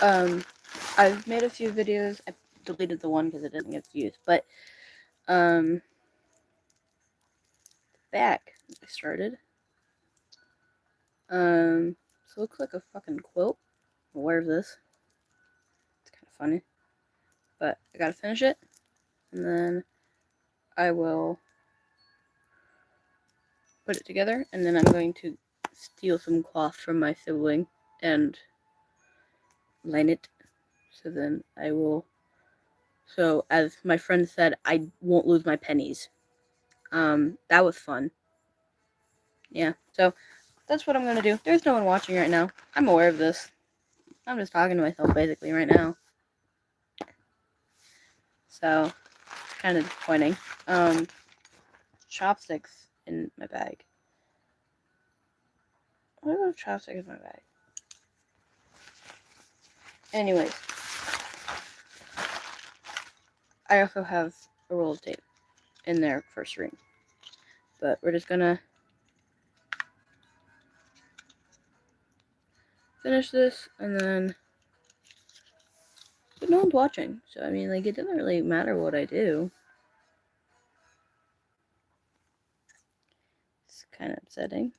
I've made a few videos. I deleted the one because it didn't get views, but back I started. So it looks like a fucking quilt. I'm aware of this. It's kind of funny, but I gotta finish it, and then I will put it together, and then I'm going to steal some cloth from my sibling and line it. So then I will. So as my friend said, I won't lose my pennies. That was fun. Yeah. So that's what I'm gonna do. There's no one watching right now. I'm aware of this. I'm just talking to myself basically right now. So kind of disappointing. Chopsticks in my bag. Why do I have chopsticks in my bag? Anyways, I also have a roll of tape in there for string. But we're just gonna finish this and then. But no one's watching, so I mean, like, it doesn't really matter what I do. It's kind of upsetting.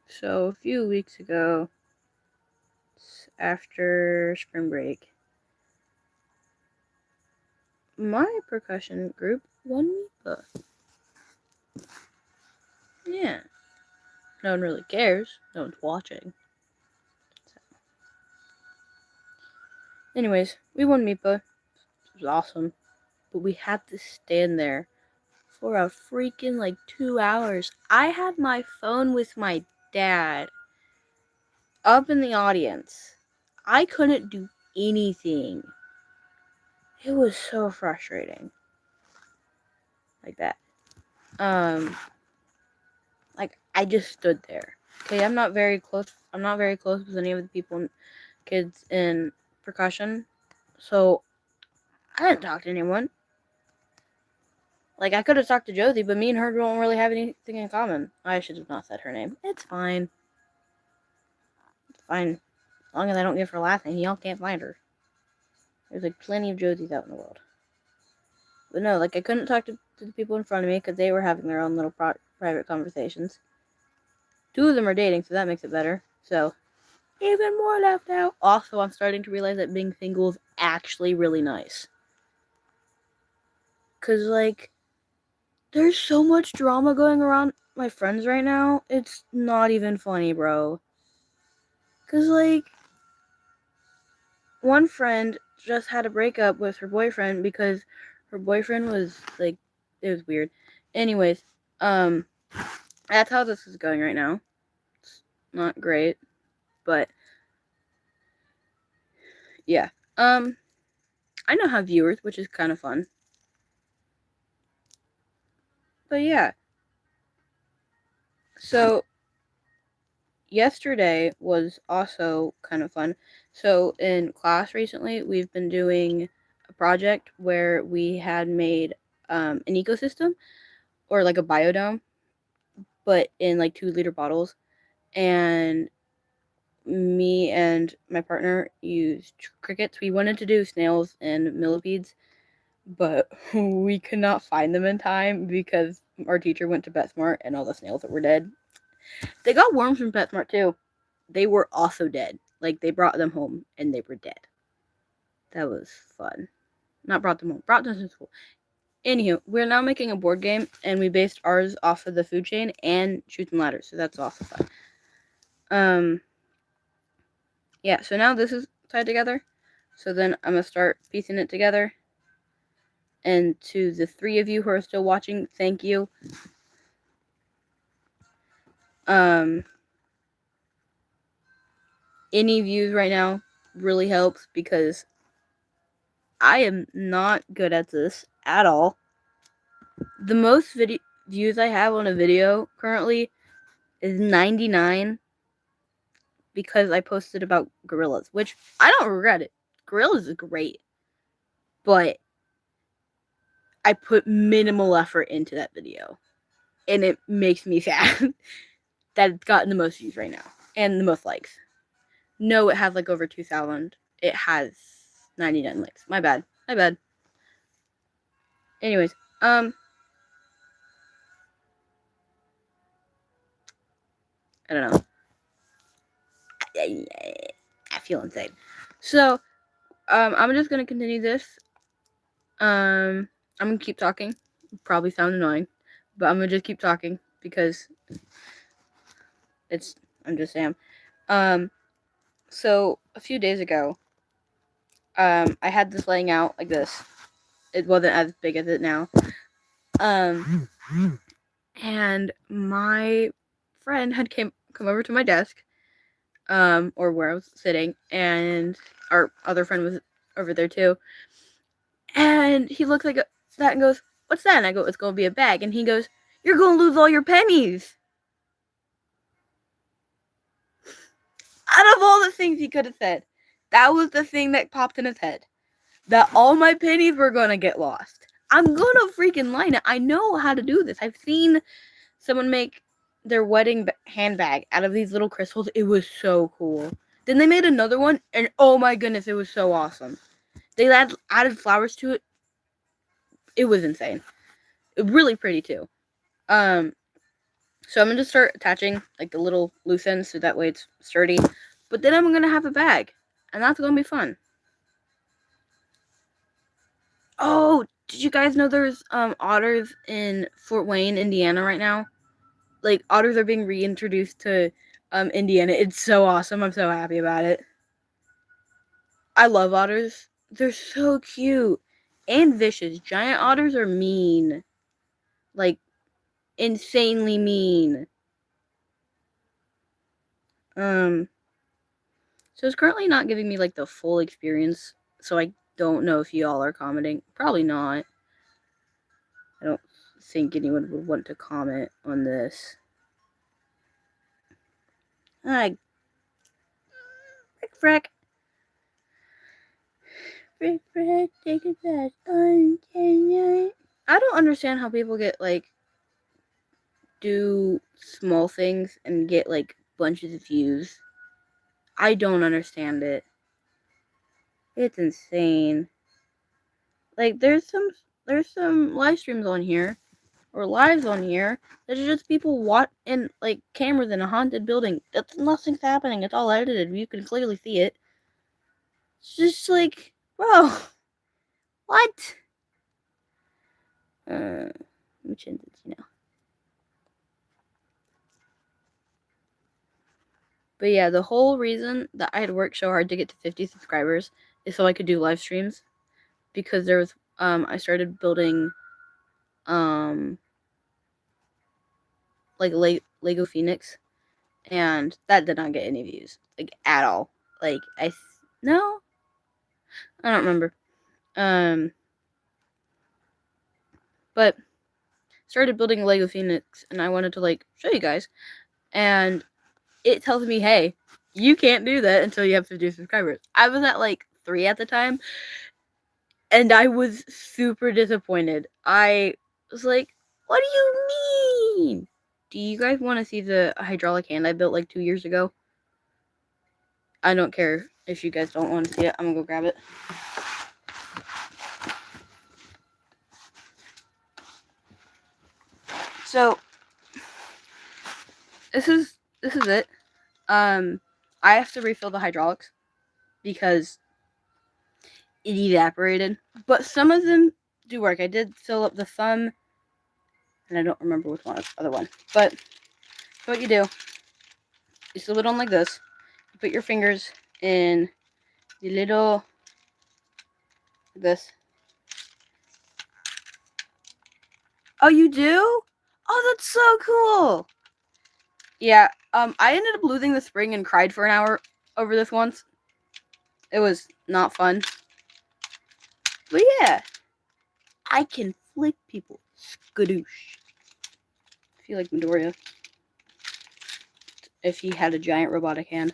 So a few weeks ago, after spring break, my percussion group won MIPA. Yeah. No one really cares. No one's watching. So. Anyways, we won MIPA. It was awesome. But we had to stand there for a freaking, 2 hours. I had my phone with my dad up in the audience. I couldn't do anything. It was so frustrating. Like that. I just stood there. Okay, I'm not very close with any of the people, kids in percussion. So, I didn't talk to anyone. I could have talked to Josie, but me and her don't really have anything in common. I should have not said her name. It's fine. It's fine. As long as I don't give her last name, y'all can't find her. There's, plenty of Josies out in the world. But no, I couldn't talk to the people in front of me because they were having their own little private conversations. 2 of them are dating, so that makes it better. So, even more left out. Also, I'm starting to realize that being single is actually really nice. Because, there's so much drama going around my friends right now. It's not even funny, bro. Because, one friend just had a breakup with her boyfriend because her boyfriend was, it was weird. Anyways, that's how this is going right now. It's not great, but yeah. I now have viewers, which is kind of fun. But yeah. So yesterday was also kind of fun. So in class recently, we've been doing a project where we had made an ecosystem or a biodome, but in 2-liter bottles. And me and my partner used crickets. We wanted to do snails and millipedes, but we could not find them in time because our teacher went to PetSmart and all the snails that were dead. They got worms from PetSmart too. They were also dead. They brought them home and they were dead. That was fun. Not brought them home. Brought them to school. Anywho, we're now making a board game and we based ours off of the food chain and Chutes and Ladders, so that's also fun. Yeah, so now this is tied together. So then I'm gonna start piecing it together. And to the 3 of you who are still watching, thank you. Any views right now really helps because I am not good at this at all. The most views I have on a video currently is 99 because I posted about gorillas, which I don't regret it. Gorillas is great. But I put minimal effort into that video. And it makes me sad that it's gotten the most views right now. And the most likes. No, it has like over 2,000. It has 99 likes. My bad. Anyways, I don't know. I feel insane. So, I'm just gonna continue this. I'm gonna keep talking. Probably sound annoying, but I'm gonna just keep talking because I'm just Sam. So a few days ago, I had this laying out like this. It wasn't as big as it now. And my friend had come over to my desk, or where I was sitting, and our other friend was over there too. And he looks like that and goes, "What's that?" And I go, "It's gonna be a bag." And he goes, "You're gonna lose all your pennies." Out of all the things he could have said, that was the thing that popped in his head. That all my pennies were gonna get lost. I'm gonna freaking line it. I know how to do this. I've seen someone make their wedding handbag out of these little crystals. It was so cool. Then they made another one, and oh my goodness, it was so awesome. They added flowers to it. It was insane. Really pretty too. So I'm gonna start attaching like the little loose ends so that way it's sturdy. But then I'm gonna have a bag, and that's gonna be fun. Oh, did you guys know there's otters in Fort Wayne, Indiana right now? Like otters are being reintroduced to Indiana. It's so awesome. I'm so happy about it. I love otters. They're so cute and vicious. Giant otters are mean. Like insanely mean. So it's currently not giving me like the full experience, so I don't know if y'all are commenting. Probably not. I don't think anyone would want to comment on this. Frick. Frick, take it back. I don't understand how people get like do small things and get like bunches of views. I don't understand it. It's insane. Like there's some live streams on here or lives on here that are just people in like cameras in a haunted building. That's nothing's happening. It's all edited. You can clearly see it. It's just like, bro, what? Which end did you know? But yeah, the whole reason that I had worked so hard to get to 50 subscribers is so I could do live streams, because there was I started building like Lego Phoenix, and that did not get any views, like at all. Like no, I don't remember. But started building Lego Phoenix, and I wanted to like show you guys, and it tells me, hey, you can't do that until you have 50 subscribers. I was at like 3 at the time, and I was super disappointed. I was like, what do you mean? Do you guys want to see the hydraulic hand I built like 2 years ago? I don't care if you guys don't want to see it. I'm gonna go grab it. So this is it. I have to refill the hydraulics because it evaporated, but some of them do work. I did fill up the thumb, and I don't remember which one, other one. But what you do, you slip it on like this. You put your fingers in the little, this. Oh, you do? Oh, that's so cool. Yeah, I ended up losing the spring and cried for an hour over this once. It was not fun. But yeah, I can flick people. Skadoosh. I feel like Midoriya if he had a giant robotic hand.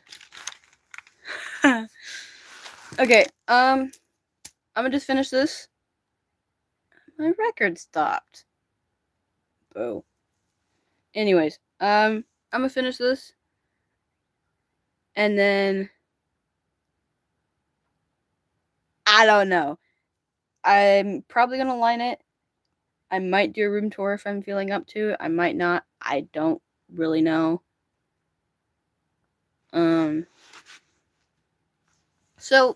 Okay, I'm gonna just finish this. My record stopped. Boo. Anyways, I'm gonna finish this, and then I don't know. I'm probably gonna line it. I might do a room tour if I'm feeling up to it. I might not. I don't really know. Um. So,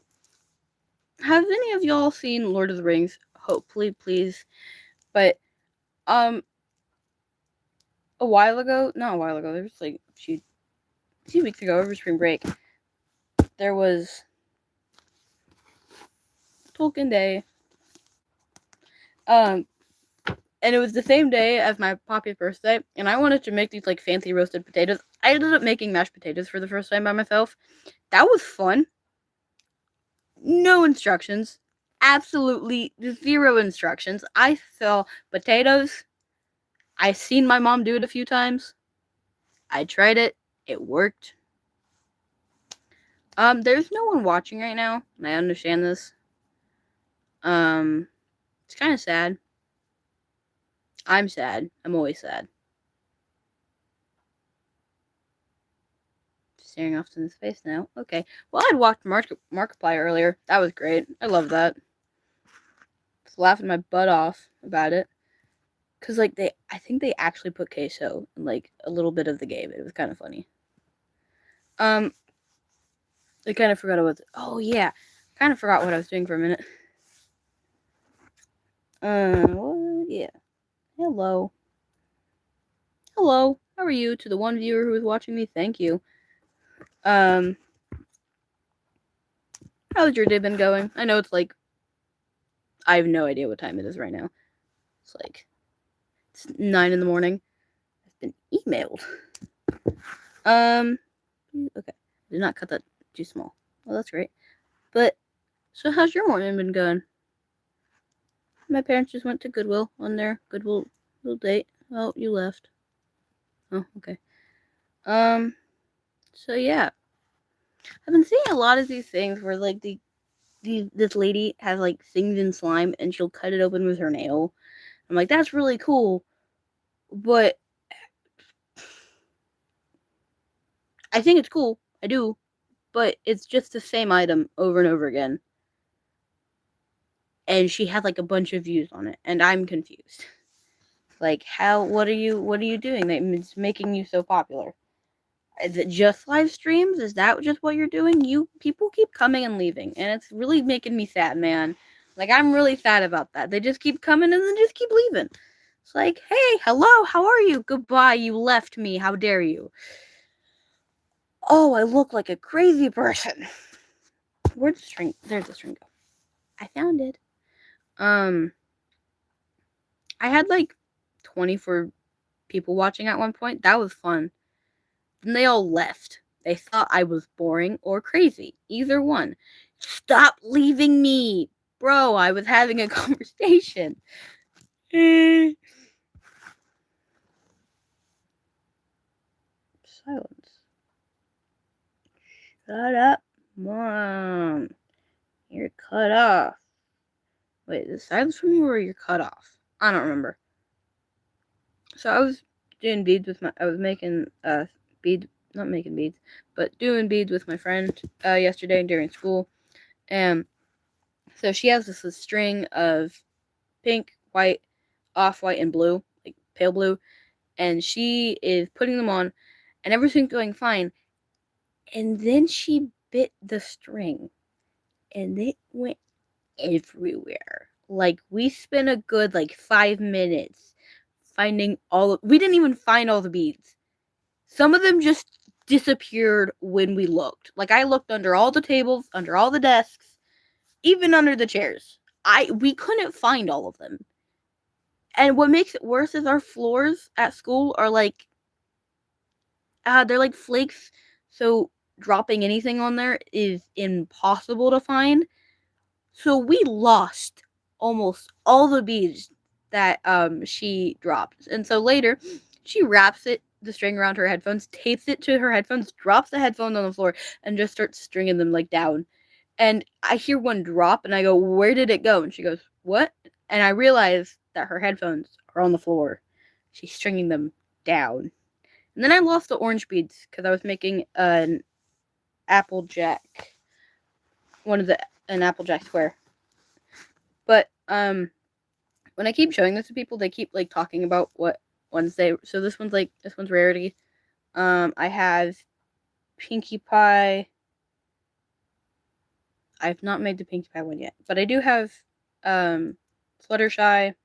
have any of y'all seen Lord of the Rings? Hopefully, please. But um, a while ago, not a while ago. There was like a few weeks ago over spring break. There was Tolkien Day. Um, and it was the same day as my Poppy's birthday, and I wanted to make these like fancy roasted potatoes. I ended up making mashed potatoes for the first time by myself. That was fun. No instructions. Absolutely zero instructions. I saw potatoes. I seen my mom do it a few times. I tried it. It worked. There's no one watching right now, and I understand this. It's kind of sad. I'm sad. I'm always sad. Staring off into space now. Okay. Well, I'd watched Markiplier earlier. That was great. I love that. Just laughing my butt off about it. Cause like I think they actually put queso in like a little bit of the game. It was kind of funny. I kind of forgot what. Oh yeah, kind of forgot what I was doing for a minute. Well, yeah. Hello. Hello. How are you? To the one viewer who is watching me, thank you. How's your day been going? I know it's like I have no idea what time it is right now. It's 9 in the morning. I've been emailed. Okay. Did not cut that too small. Well, that's great. But so how's your morning been going? My parents just went to Goodwill on their Goodwill little date. Oh, you left. Oh, okay. So yeah. I've been seeing a lot of these things where like this lady has like things in slime and she'll cut it open with her nail. I'm like, that's really cool. But I think it's cool. I do. But it's just the same item over and over again. And she had like a bunch of views on it, and I'm confused. Like, what are you doing that's making you so popular? Is it just live streams? Is that just what you're doing? People keep coming and leaving, and it's really making me sad, man. Like, I'm really sad about that. They just keep coming and then just keep leaving. It's like, hey, hello, how are you? Goodbye, you left me. How dare you? Oh, I look like a crazy person. Where'd the string? There's the string go. I found it. I had like 24 people watching at one point. That was fun. Then they all left. They thought I was boring or crazy. Either one. Stop leaving me! Bro, I was having a conversation. Silence. Shut up, Mom. You're cut off. Wait, is silence from you or you're cut off? I don't remember. So I was doing beads with I was making not making beads, but doing beads with my friend yesterday during school. And so she has this string of pink, white, off-white, and blue, like pale blue, and she is putting them on, and everything's going fine. And then she bit the string, and it went everywhere. Like, we spent a good, 5 minutes finding we didn't even find all the beads. Some of them just disappeared when we looked. Like, I looked under all the tables, under all the desks, even under the chairs. We couldn't find all of them. And what makes it worse is our floors at school are they're like flakes, so dropping anything on there is impossible to find. So we lost almost all the beads that she dropped. And so later she wraps it the string around her headphones, tapes it to her headphones, drops the headphones on the floor, and just starts stringing them like down. And I hear one drop, and I go, "Where did it go?" And she goes, "What?" And I realize that her headphones are on the floor. She's stringing them down. And then I lost the orange beads because I was making an Applejack, an Applejack square. But when I keep showing this to people, they keep like talking about what ones they. So this one's rarity. I have Pinkie Pie. I've not made the Pinkie Pie one yet, but I do have Fluttershy.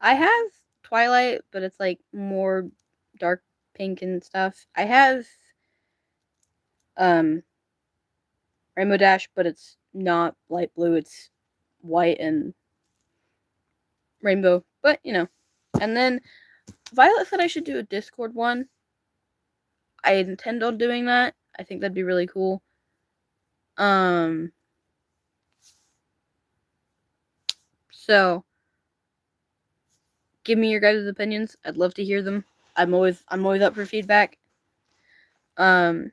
I have Twilight, but it's like more dark pink and stuff. I have Rainbow Dash, but it's not light blue. It's white and rainbow. But and then Violet said I should do a Discord one. I intend on doing that. I think that'd be really cool. So give me your guys' opinions. I'd love to hear them. I'm always up for feedback. Oh,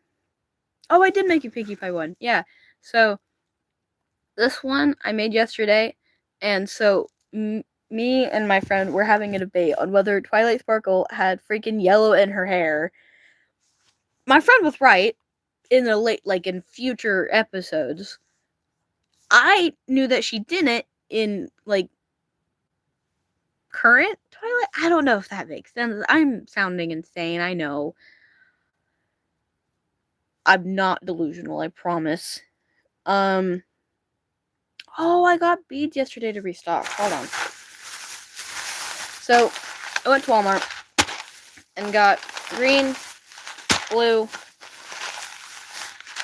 I did make a Pinkie Pie one. Yeah. So this one I made yesterday, and so me and my friend were having a debate on whether Twilight Sparkle had freaking yellow in her hair. My friend was right in future episodes. I knew that she didn't in current Twilight. I don't know if that makes sense. I'm sounding insane. I know. I'm not delusional, I promise. Oh, I got beads yesterday to restock. Hold on. So, I went to Walmart and got green, blue,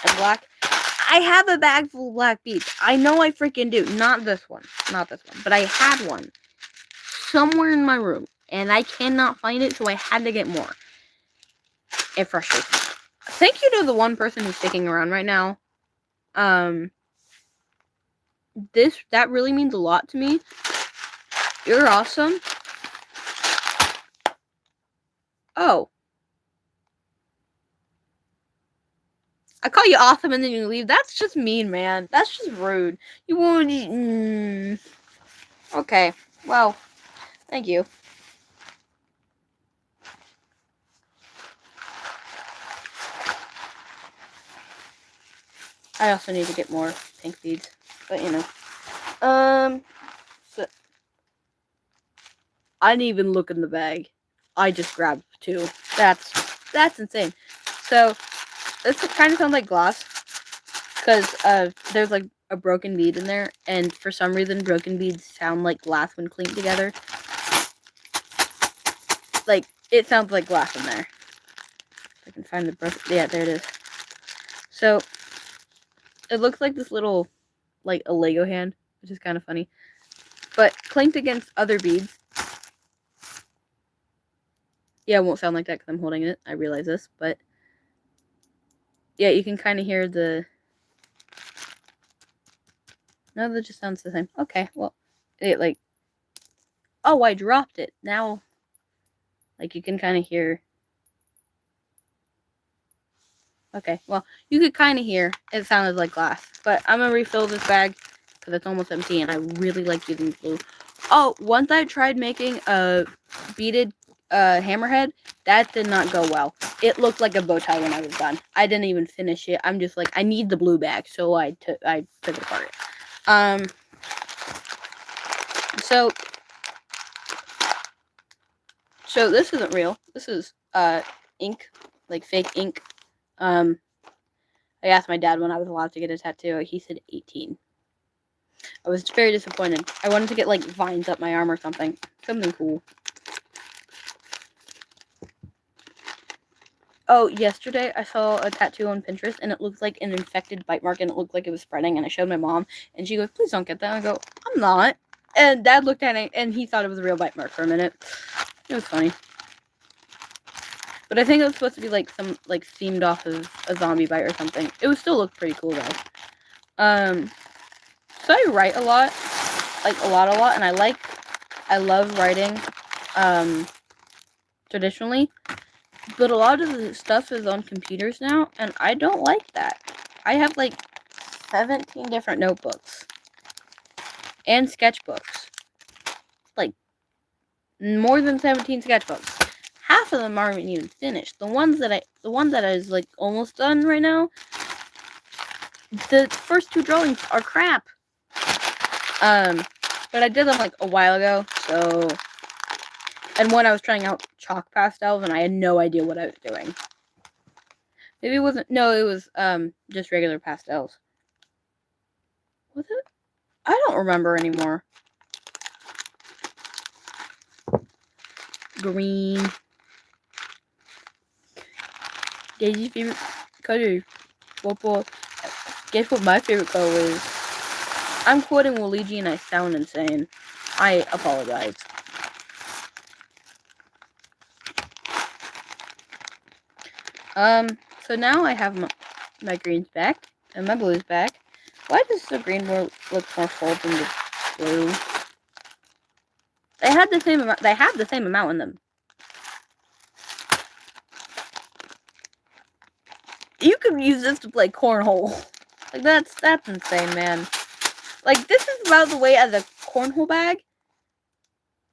and black. I have a bag full of black beads. I know I freaking do. Not this one. But I had one somewhere in my room, and I cannot find it, so I had to get more. It frustrates me. Thank you to the one person who's sticking around right now. That really means a lot to me. You're awesome. Oh. I call you awesome and then you leave. That's just mean, man. That's just rude. You won't. Okay. Well, thank you. I also need to get more pink beads. But, so I didn't even look in the bag. I just grabbed two. That's insane. So, this kind of sounds like glass. Because there's like a broken bead in there. And for some reason, broken beads sound like glass when clinked together. Like, it sounds like glass in there. If I can find the broken... Yeah, there it is. So, it looks like this little, like, a Lego hand, which is kind of funny. But clinked against other beads. Yeah, it won't sound like that because I'm holding it. I realize this, but... Yeah, you can kind of hear the... No, that just sounds the same. Okay, well, it, like... Oh, I dropped it. Now, like, you can kind of hear... Okay, well, you could kind of hear it sounded like glass. But I'm going to refill this bag because it's almost empty, and I really like using glue. Oh, once I tried making a beaded hammerhead, that did not go well. It looked like a bow tie when I was done. I didn't even finish it. I'm just like, I need the blue bag, so I took it apart. So this isn't real. This is ink, like fake ink. I asked my dad when I was allowed to get a tattoo. He said 18. I was very disappointed. I wanted to get like vines up my arm or something. Something cool. Oh, yesterday I saw a tattoo on Pinterest and it looked like an infected bite mark and it looked like it was spreading, and I showed my mom and she goes, "Please don't get that." I go, "I'm not." And Dad looked at it and he thought it was a real bite mark for a minute. It was funny. But I think it was supposed to be like some themed off of a zombie bite or something. It would still look pretty cool though. So I write a lot. Like a lot, and I love writing traditionally. But a lot of the stuff is on computers now, and I don't like that. I have like 17 different notebooks and sketchbooks. Like, more than 17 sketchbooks. Half of them aren't even finished. The one that is like almost done right now, the first 2 drawings are crap. But I did them like a while ago, so. And when I was trying out chalk pastels, and I had no idea what I was doing. Maybe it wasn't. No, it was just regular pastels. Was it? I don't remember anymore. Green. Daisy's favorite color. Purple. Guess what my favorite color is? I'm quoting Luigi and I sound insane. I apologize. So now I have my greens back and my blues back. Why does the green look more full than the blue? They have the same amount in them. You could use this to play cornhole. Like that's insane, man. Like this is about the weight as a cornhole bag.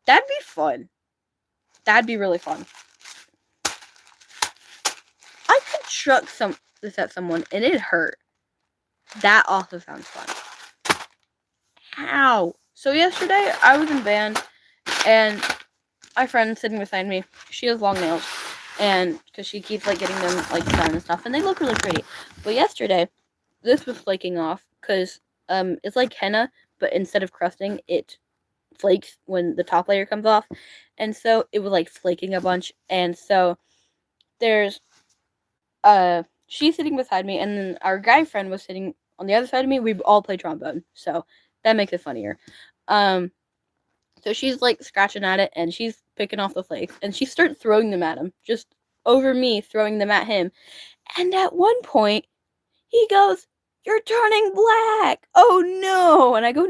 That'd be fun. That'd be really fun. I could chuck this at someone and it'd hurt. That also sounds fun. Ow. So yesterday I was in band and my friend sitting beside me, she has long nails, and because she keeps like getting them like done and stuff, and they look really pretty. But yesterday, this was flaking off because it's like henna, but instead of crusting, it flakes when the top layer comes off, and so it was like flaking a bunch. And so there's she's sitting beside me, and then our guy friend was sitting on the other side of me. We all play trombone, so that makes it funnier. So she's like scratching at it and she's picking off the flakes and she starts throwing them at him, just over me throwing them at him. And at one point, he goes, "You're turning black. Oh no." And I go,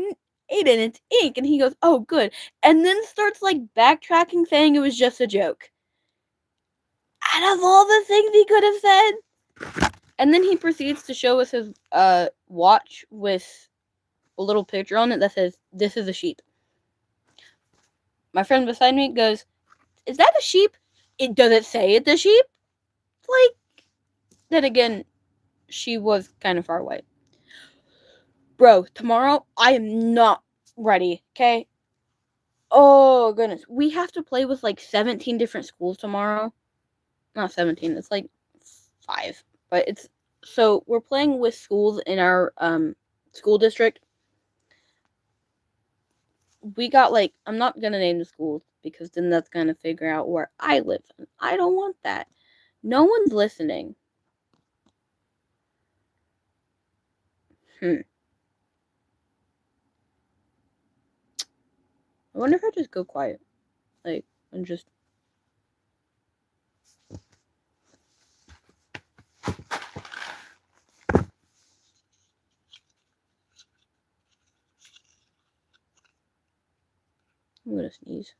"Aiden, it's ink." And he goes, "Oh, good." And then starts like backtracking, saying it was just a joke. Out of all the things he could have said. And then he proceeds to show us his watch with a little picture on it that says, "This is a sheep." My friend beside me goes, "Is that a sheep? Does it say it's a sheep?" Like, then again, she was kind of far away. Bro, tomorrow, I am not ready, okay? Oh, goodness. We have to play with, like, 17 different schools tomorrow. Not 17, it's, like, 5. But it's, so, we're playing with schools in our, school district. We got, like, I'm not gonna name the schools, because then that's gonna figure out where I live. I don't want that. No one's listening. I wonder if I just go quiet. Like, and just. I'm gonna sneeze.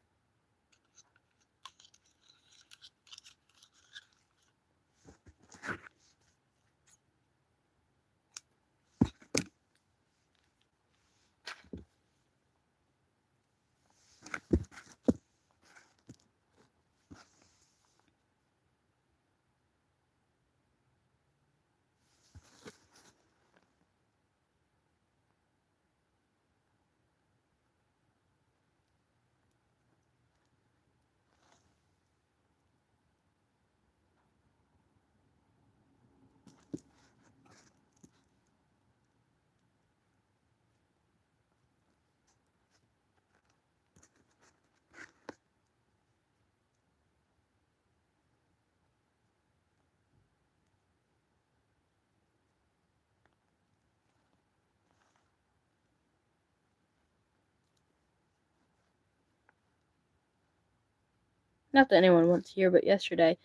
Not that anyone wants to hear, but yesterday,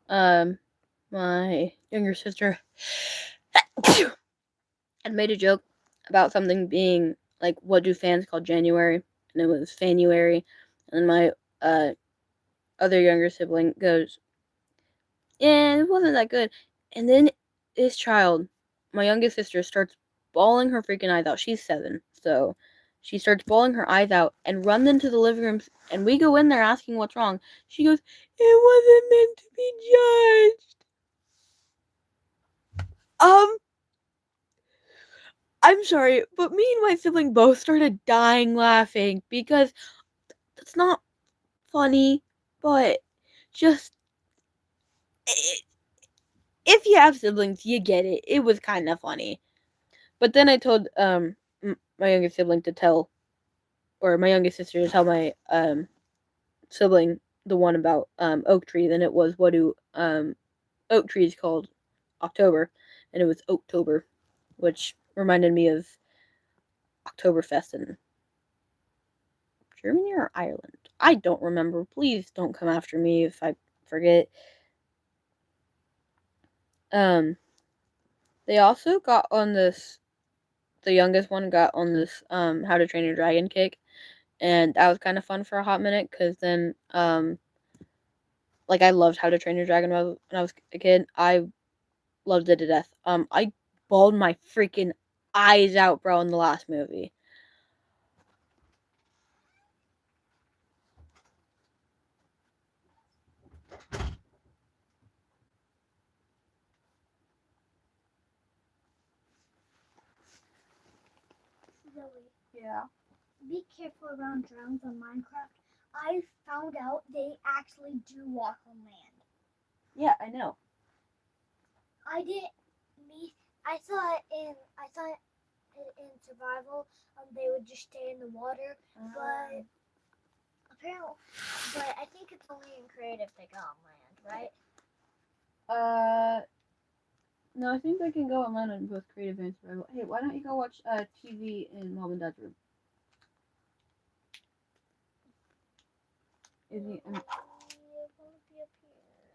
my younger sister had made a joke about something being like, what do fans call January? And it was Fanuary. And my other younger sibling goes, and it wasn't that good. And then this child, my youngest sister, starts bawling her freaking eyes out. She's 7, so she starts bawling her eyes out and runs into the living room. And we go in there asking what's wrong. She goes, "It wasn't meant to be judged." I'm sorry, but me and my sibling both started dying laughing because that's not funny, but just if you have siblings, you get it. It was kind of funny. But then I told my youngest sibling to tell, or my youngest sister to tell my sibling the one about oak trees, and it was what do oak trees called October, and it was Oaktober, which reminded me of Oktoberfest in Germany or Ireland. I don't remember. Please don't come after me if I forget. They also got on this. The youngest one got on this How to Train Your Dragon kick, and that was kind of fun for a hot minute because then like I loved How to Train Your Dragon when I was a kid. I loved it to death. I bawled my freaking eyes out, bro, in the last movie. Zoe, Yeah. be careful around drowns on Minecraft. I found out they actually do walk on land. Yeah, I know. I didn't. Me. I thought in survival, they would just stay in the water, but apparently, but I think it's only in creative they go on land, right? No, I think I can go online on both creative and survival. Hey, why don't you go watch TV in mom and dad's room? Izzy,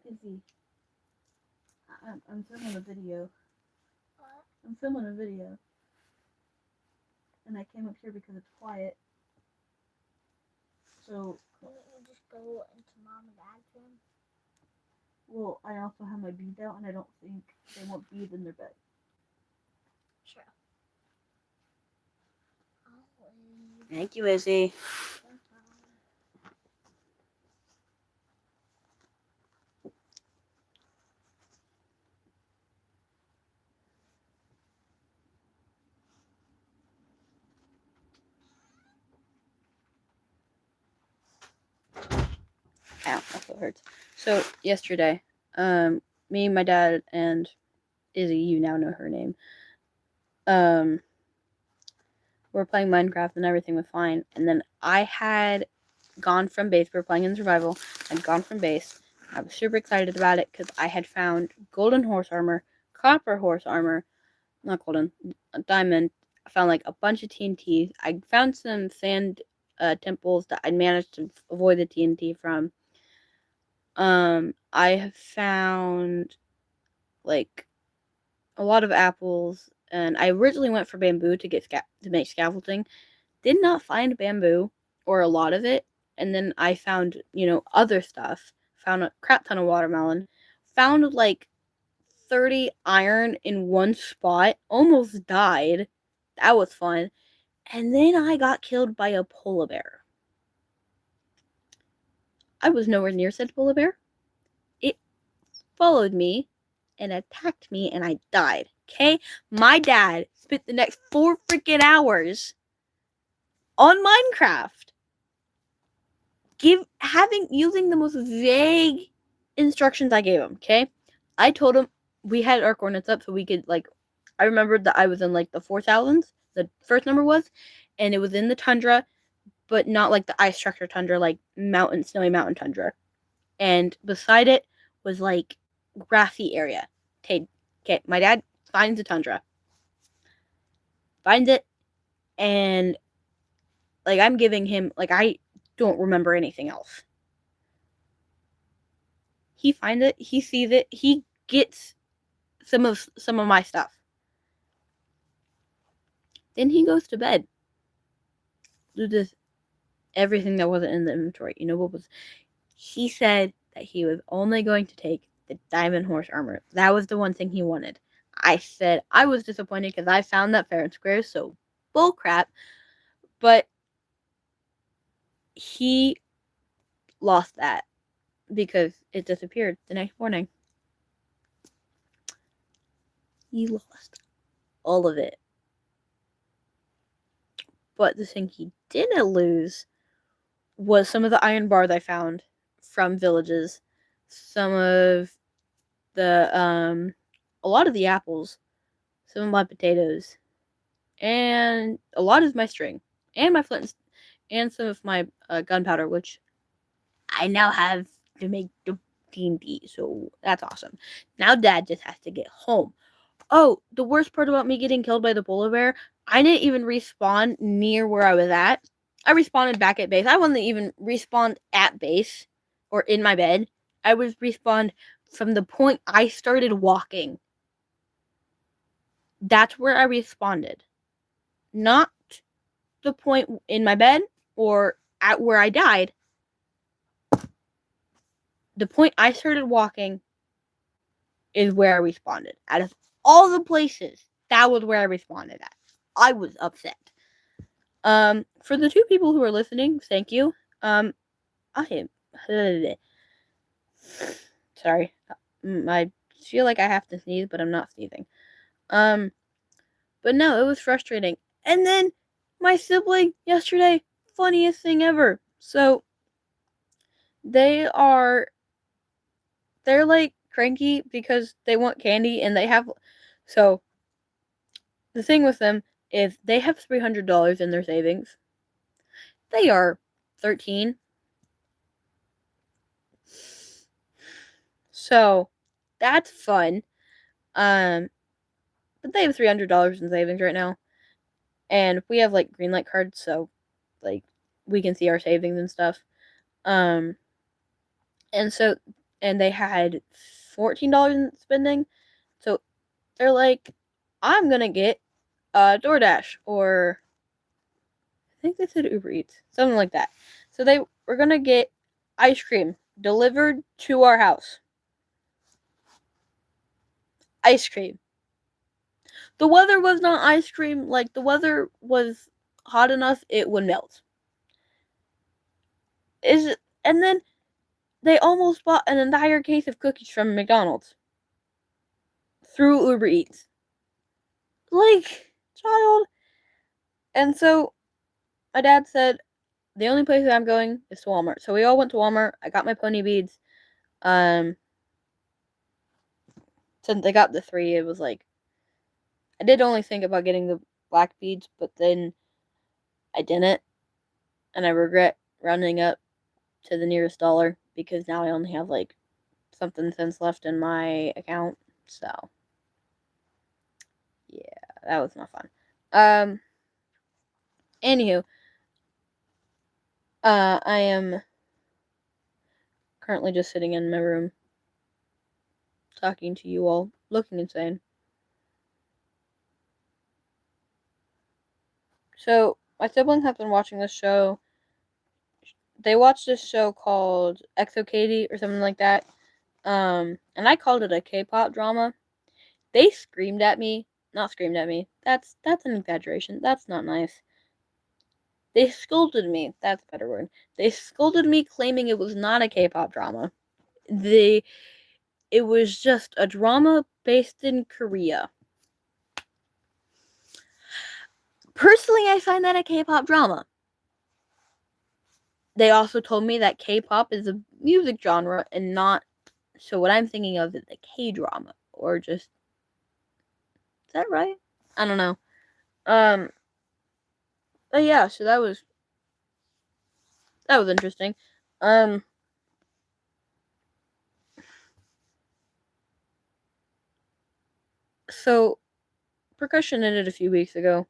Izzy, I'm filming a video. What? I'm filming a video. And I came up here because it's quiet. So. Couldn't you just go into mom and dad's room? Well, I also have my beads out, and I don't think they want beads in their bed. Sure. Thank you, Izzy. Ow, that's what hurts. So yesterday, me, my dad, and Izzy, you now know her name, we're playing Minecraft and everything was fine. And then I had gone from base. We were playing in survival. I'd gone from base. I was super excited about it because I had found golden horse armor, copper horse armor, not golden, diamond. I found like a bunch of TNT. I found some sand temples that I managed to avoid the TNT from. I have found like a lot of apples, and I originally went for bamboo to get to make scaffolding. Did not find bamboo or a lot of it, and then I found other stuff. Found a crap ton of watermelon. Found like 30 iron in one spot. Almost died. That was fun. And then I got killed by a polar bear. I was nowhere near said polar bear. It followed me and attacked me, and I died. Okay? My dad spent the next 4 freaking hours on Minecraft using the most vague instructions I gave him, okay? I told him we had our coordinates up so we could I remembered that I was in like the 4,000s, the first number was, and it was in the tundra, but not like the ice structure tundra, like snowy mountain tundra. And beside it was like grassy area. Okay, my dad finds the tundra. Finds it, and I'm giving him I don't remember anything else. He finds it, he sees it, he gets some of my stuff. Then he goes to bed. Loses everything that wasn't in the inventory. You know what was? He said that he was only going to take the diamond horse armor. That was the one thing he wanted. I said I was disappointed because I found that fair and square, so bullcrap. But he lost that because it disappeared the next morning. He lost all of it. But the thing he didn't lose was some of the iron bars I found from villages, some of the a lot of the apples, some of my potatoes, and a lot of my string, and my flint, and some of my gunpowder, which I now have to make the D&D, so that's awesome. Now Dad just has to get home. Oh, the worst part about me getting killed by the polar bear, I didn't even respawn near where I was at. I respawned back at base. I wasn't even respawned at base or in my bed. I was respawned from the point I started walking. That's where I responded. Not the point in my bed or at where I died. The point I started walking is where I responded. Out of all the places, that was where I responded at. I was upset. For the two people who are listening, thank you. I am sorry. I feel like I have to sneeze, but I'm not sneezing. But no, it was frustrating. And then my sibling yesterday, funniest thing ever. So they're like cranky because they want candy and they have so the thing with them is they have $300 in their savings. They are 13. So that's fun. But they have $300 in savings right now. And we have like green light cards, so like we can see our savings and stuff. Um and so and they had $14 in spending. So they're like, I'm gonna get DoorDash or I think they said Uber Eats, something like that. So they were gonna get ice cream delivered to our house. Ice cream. The weather was not ice cream, like the weather was hot enough it would melt. And then they almost bought an entire case of cookies from McDonald's through Uber Eats. Like, child. And so my dad said, the only place that I'm going is to Walmart. So we all went to Walmart. I got my pony beads. Since I got the 3, it was like I did only think about getting the black beads, but then I didn't, and I regret rounding up to the nearest dollar because now I only have like something cents left in my account. So yeah, that was not fun. Anywho, I am currently just sitting in my room talking to you all, looking insane. So my siblings have been watching this show. They watched this show called Exo Katie or something like that. And I called it a K-pop drama. They screamed at me. Not screamed at me. That's an exaggeration. That's not nice. They scolded me. That's a better word. They scolded me claiming it was not a K-pop drama. It was just a drama based in Korea. Personally, I find that a K-pop drama. They also told me that K-pop is a music genre and not. So what I'm thinking of is a K-drama or just. Is that right? I don't know. But yeah, so that was interesting. So percussion ended a few weeks ago,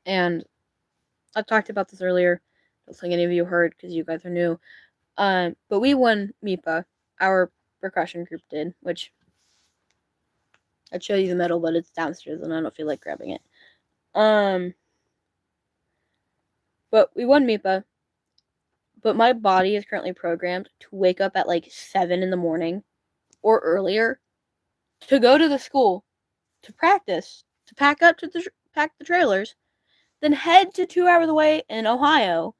and I talked about this earlier. I don't think any of you heard because you guys are new. But we won MIPA. Our percussion group did, which I'd show you the medal, but it's downstairs and I don't feel like grabbing it. But we won MIPA. But my body is currently programmed to wake up at like 7 in the morning or earlier to go to the school to practice, to pack the trailers, then head to 2 hours away in Ohio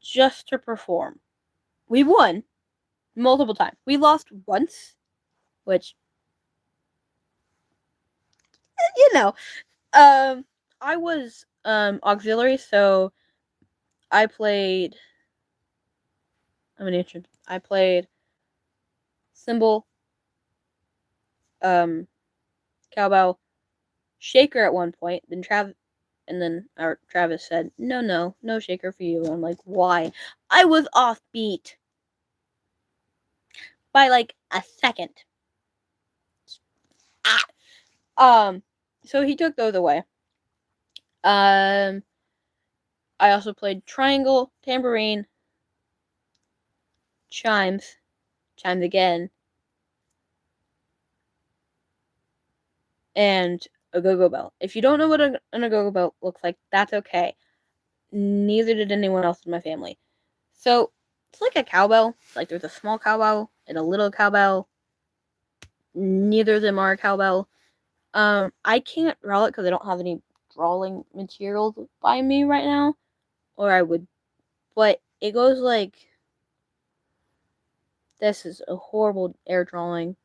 just to perform. We won multiple times. We lost once, which you know, I was auxiliary, so I played. I played cymbal, um, cowbell, shaker at one point. Then Travis said, "No, no, no shaker for you." And I'm like, "Why?" I was off beat by like a second. Ah. So he took those away. Um, I also played triangle, tambourine, chimes, chimes again, and a go-go bell. If you don't know what an go-go bell looks like, that's okay. Neither did anyone else in my family. So it's like a cowbell. Like there's a small cowbell and a little cowbell. Neither of them are a cowbell. I can't draw it because I don't have any drawing materials by me right now, or I would. But it goes like this. Is a horrible air drawing.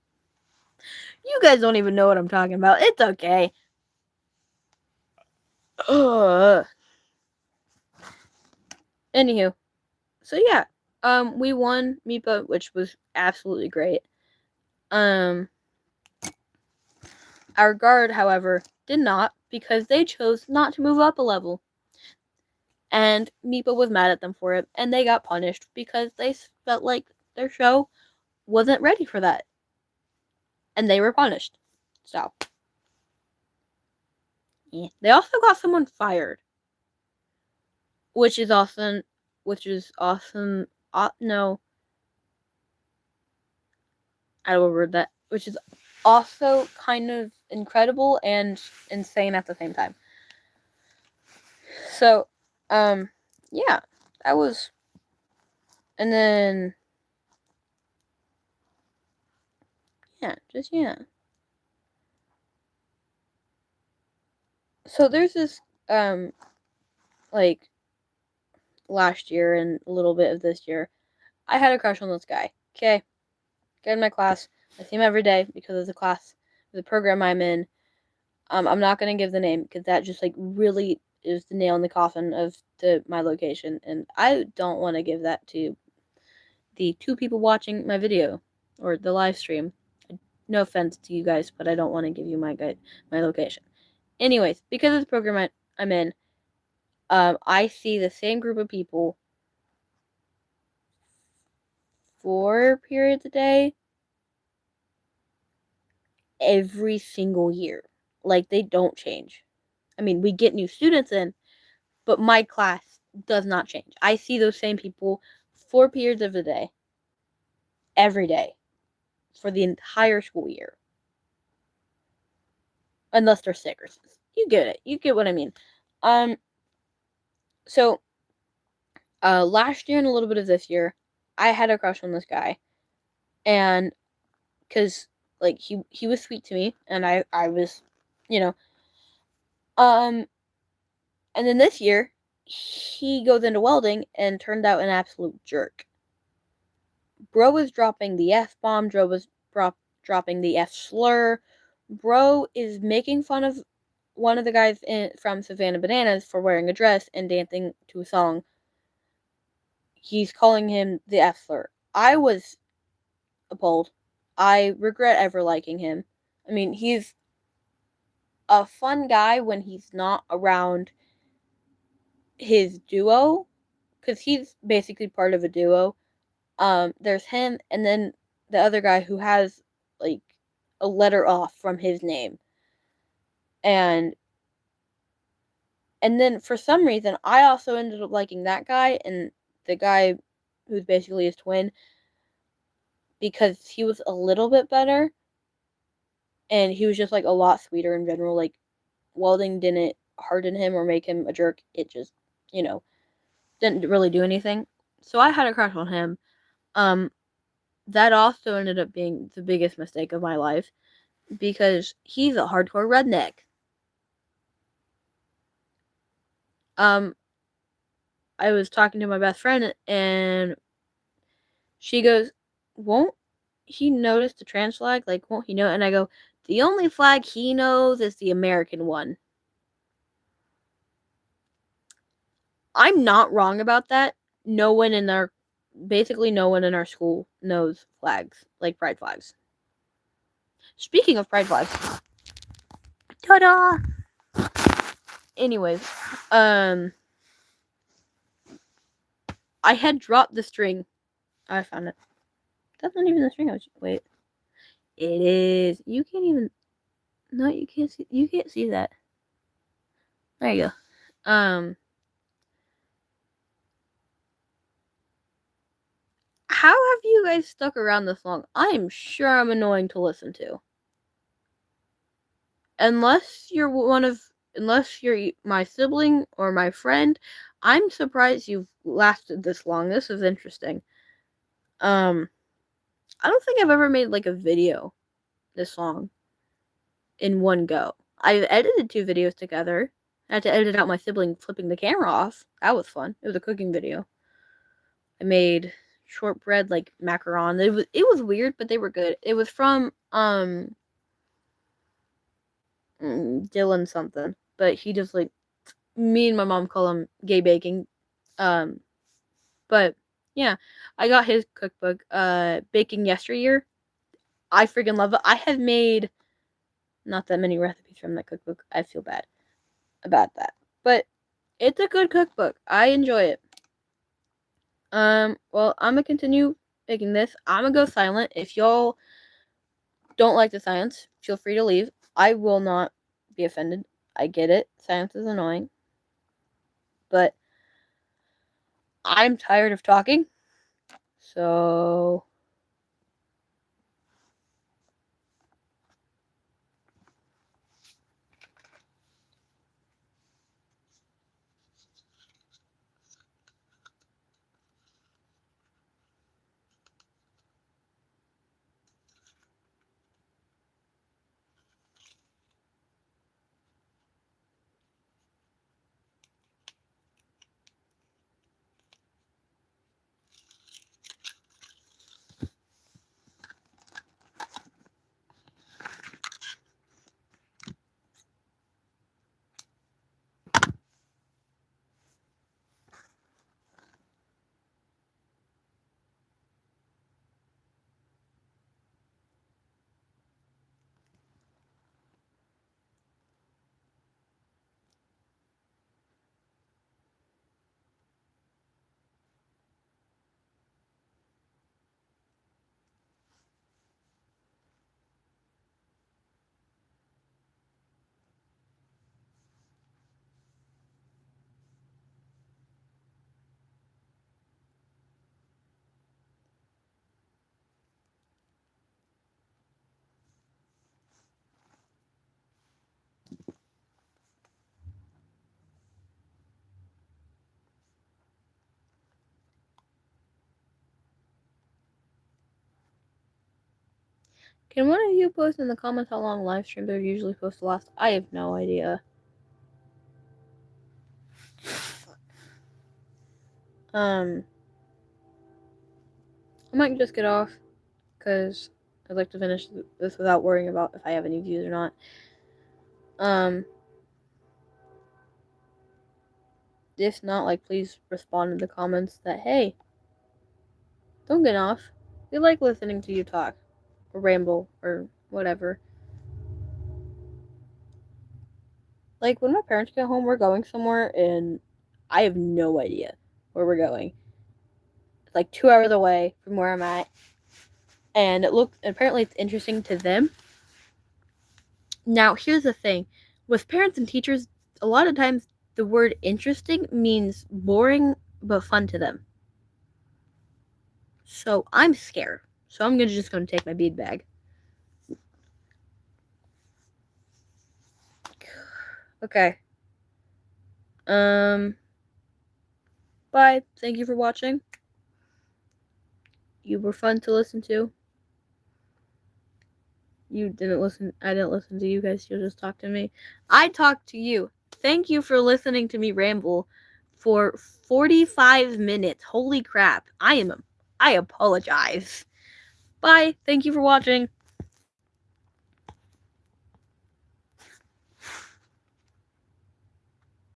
You guys don't even know what I'm talking about. It's okay. Ugh. Anywho, so yeah, we won MIPA, which was absolutely great. Um, our guard, however, did not because they chose not to move up a level, and MIPA was mad at them for it, and they got punished because they felt like their show wasn't ready for that, and they were punished. So, yeah. They also got someone fired, which is awesome. Which is awesome. No, I will word that. Which is also kind of incredible and insane at the same time. So, yeah, that was, and then yeah. So there's this, like last year and a little bit of this year, I had a crush on this guy. Okay, guy in my class. I see him every day because of the program I'm in. I'm not gonna give the name because that just like really is the nail in the coffin of my location, and I don't want to give that to the 2 people watching my video or the live stream. No offense to you guys, but I don't want to give you my location. Anyways, because of the program I'm in, I see the same group of people 4 periods a day every single year. Like they don't change. I mean, we get new students in, but my class does not change. I see those same people 4 periods of the day every day for the entire school year. Unless they're sick or something. You get it. You get what I mean. Um so last year and a little bit of this year, I had a crush on this guy. And cuz like he was sweet to me and I was, you know, um and then this year he goes into welding and turned out an absolute jerk. Bro was dropping the F bomb, Bro was dropping the F slur. Bro is making fun of one of the guys from Savannah Bananas for wearing a dress and dancing to a song. He's calling him the F slur. I was appalled. I regret ever liking him. I mean, he's a fun guy when he's not around his duo, because he's basically part of a duo. There's him, and then the other guy who has like a letter off from his name, and then for some reason I also ended up liking that guy and the guy who's basically his twin because he was a little bit better and he was just like a lot sweeter in general. Like welding didn't harden him or make him a jerk. It just, you know, didn't really do anything. So I had a crush on him. Um that also ended up being the biggest mistake of my life because he's a hardcore redneck. I was talking to my best friend and she goes, "Won't he notice the trans flag? Like, won't he know?" And I go, "The only flag he knows is the American one." I'm not wrong about that. No one in our basically no one in our school knows flags, like pride flags. Speaking of pride flags, ta-da! Anyways, I had dropped the string. I found it. That's not even the string I was. Wait, it is. You can't even. No, you can't see. You can't see that. There you go. How have you guys stuck around this long? I am sure I'm annoying to listen to. Unless you're unless you're my sibling or my friend, I'm surprised you've lasted this long. This is interesting. Um, I don't think I've ever made like a video this long in one go. I've edited 2 videos together. I had to edit out my sibling flipping the camera off. That was fun. It was a cooking video. I made shortbread like macaron. It was weird, but they were good. It was from Dylan something, but he just like me and my mom call him gay baking. Um, but yeah, I got his cookbook, Baking Yesteryear. I freaking love it. I have made not that many recipes from that cookbook. I feel bad about that, but it's a good cookbook. I enjoy it. Well, I'm gonna continue making this. I'm gonna go silent. If y'all don't like the silence, feel free to leave. I will not be offended. I get it. Silence is annoying, but I'm tired of talking. So can one of you post in the comments how long live streams are usually supposed to last? I have no idea. I might just get off because I'd like to finish this without worrying about if I have any views or not. If not, like, please respond in the comments that, hey, don't get off. We like listening to you talk or ramble or whatever. Like, when my parents get home, we're going somewhere and I have no idea where we're going. It's like 2 hours away from where I'm at. And apparently it's interesting to them. Now, here's the thing. With parents and teachers, a lot of times the word interesting means boring but fun to them. So I'm scared. So I'm just going to take my bead bag. Okay. Bye. Thank you for watching. You were fun to listen to. You didn't listen. I didn't listen to you guys. You just talked to me. I talked to you. Thank you for listening to me ramble for 45 minutes. Holy crap. I apologize. Bye. Thank you for watching.